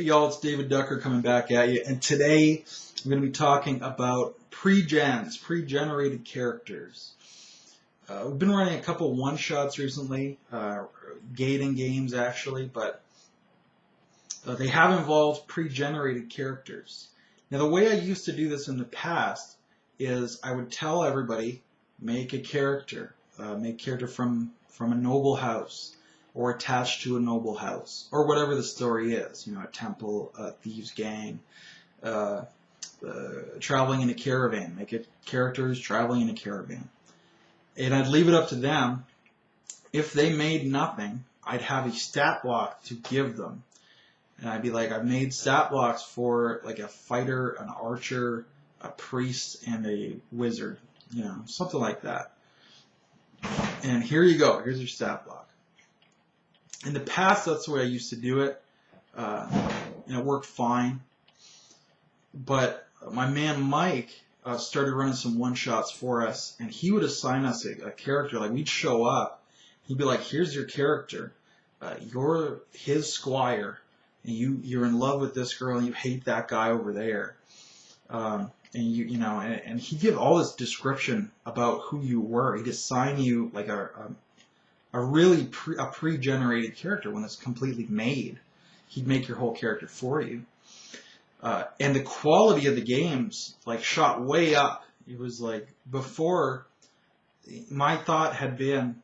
Hey y'all, it's David Ducker coming back at you, and today I'm going to be talking about pre-generated characters. We've been running a couple one-shots recently, gating games actually, but they have involved pre-generated characters. Now the way I used to do this in the past is I would tell everybody, make a character from a noble house, or attached to a noble house, or whatever the story is, a temple, a thieves gang, traveling in a caravan. Make it characters traveling in a caravan. And I'd leave it up to them. If they made nothing, I'd have a stat block to give them. And I'd be like, I've made stat blocks for like a fighter, an archer, a priest, and a wizard, something like that. And here you go, here's your stat block. In the past, that's the way I used to do it. It worked fine. But my man Mike started running some one-shots for us, and he would assign us a character. Like, we'd show up, he'd be like, here's your character. You're his squire, and you're in love with this girl, and you hate that guy over there. And he'd give all this description about who you were. He'd assign you like a pre-generated character when it's completely made. He'd make your whole character for you. And the quality of the games shot way up. It was like, before, my thought had been,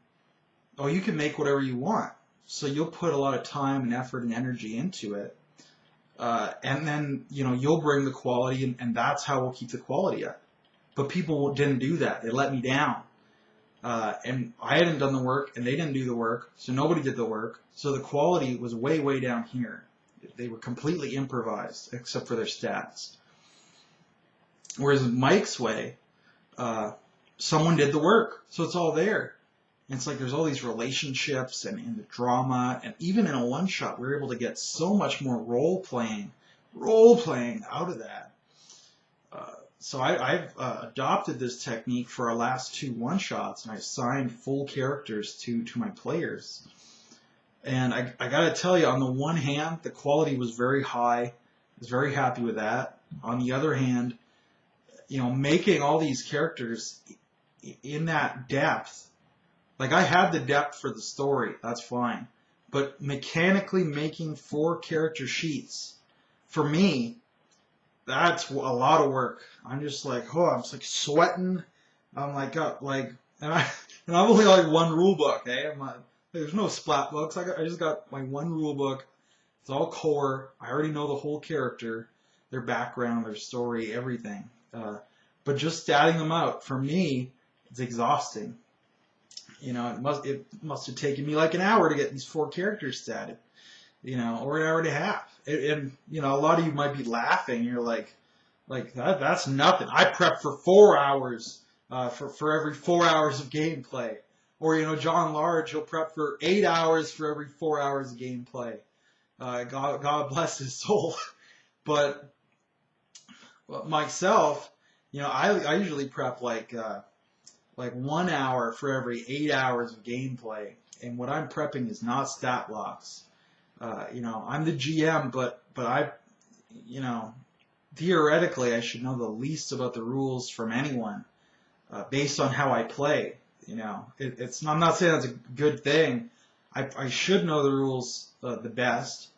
oh, you can make whatever you want. So you'll put a lot of time and effort and energy into it. And then, you'll bring the quality, and that's how we'll keep the quality up. But people didn't do that. They let me down. And I hadn't done the work, and they didn't do the work, so nobody did the work. So the quality was way, way down here. They were completely improvised, except for their stats. Whereas Mike's way, someone did the work, so it's all there. And it's like there's all these relationships and the drama, and even in a one-shot, we were able to get so much more role-playing out of that. So I've adopted this technique for our last two one-shots, and I assigned full characters to my players. And I got to tell you, on the one hand, the quality was very high. I was very happy with that. On the other hand, making all these characters in that depth, like I had the depth for the story, that's fine. But mechanically making 4 character sheets, for me, that's a lot of work. I'm just like, I'm just like sweating. I'm like, and I'm only like one rule book, eh? There's no splat books. I just got my one rule book. It's all core. I already know the whole character, their background, their story, everything. But just statting them out, for me, it's exhausting. It must have taken me like an hour to get these 4 characters statted. Or an hour and a half. And a lot of you might be laughing. You're like that's nothing. I prep for 4 hours for every 4 hours of gameplay. Or, John Large, he'll prep for 8 hours for every 4 hours of gameplay. God bless his soul. But myself, I usually prep like 1 hour for every 8 hours of gameplay. And what I'm prepping is not stat blocks. I'm the GM, but I, theoretically I should know the least about the rules from anyone, based on how I play. I'm not saying that's a good thing. I should know the rules the best,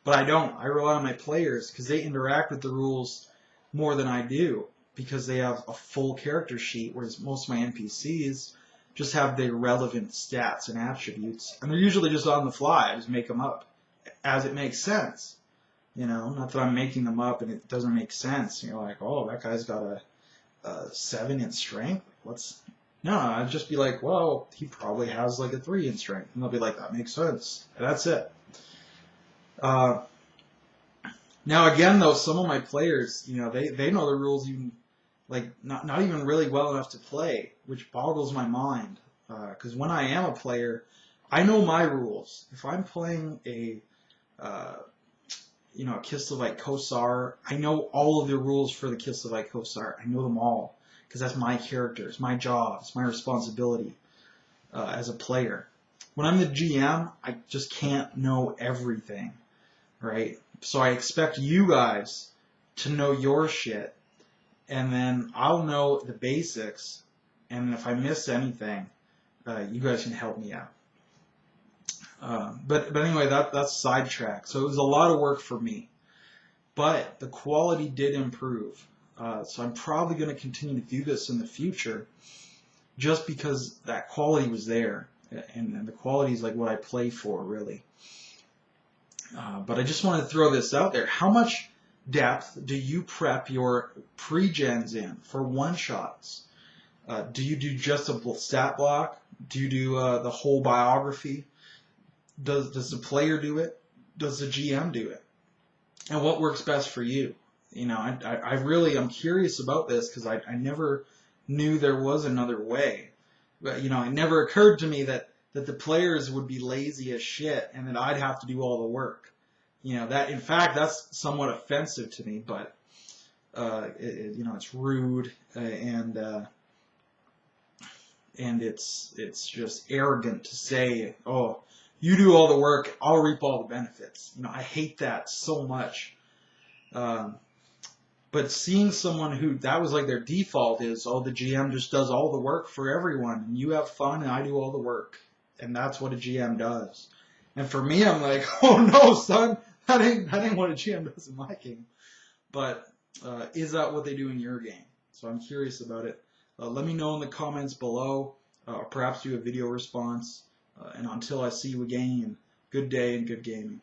but I don't. I rely on my players because they interact with the rules more than I do, because they have a full character sheet, whereas most of my NPCs just have the relevant stats and attributes, and they're usually just on the fly. I just make them up as it makes sense. Not that I'm making them up and it doesn't make sense. You're like, oh, that guy's got a 7 in strength. No, I'd just be like, well, he probably has like a 3 in strength. And they'll be like, that makes sense. And that's it. Now, again, though, some of my players, they know the rules even, not even really well enough to play, which boggles my mind. Because when I am a player, I know my rules. If I'm playing a Kislevites Kosar, I know all of the rules for the Kislevites Kosar. I know them all, because that's my character, it's my job, it's my responsibility as a player. When I'm the GM, I just can't know everything. right? So I expect you guys to know your shit, and then I'll know the basics, and if I miss anything, you guys can help me out. But anyway, that's sidetrack. So it was a lot of work for me, but the quality did improve. So I'm probably going to continue to do this in the future, just because that quality was there, and the quality is like what I play for, really. But I just wanted to throw this out there. How much depth do you prep your pre-gens in for one-shots? Do you do just a stat block? Do you do the whole biography? Does the player do it? Does the GM do it? And what works best for you? You know, I really am curious about this because I never knew there was another way. But, you know, it never occurred to me that the players would be lazy as shit and that I'd have to do all the work. You know, that in fact that's somewhat offensive to me, but you know, it's rude and it's just arrogant to say, oh, you do all the work, I'll reap all the benefits. You know, I hate that so much. But seeing someone who that was like their default is, oh, the GM just does all the work for everyone, and you have fun, and I do all the work, and that's what a GM does. And for me, I'm like, oh no, son, that ain't what a GM does in my game. But is that what they do in your game? So I'm curious about it. Let me know in the comments below, or perhaps do a video response. And until I see you again, good day and good gaming.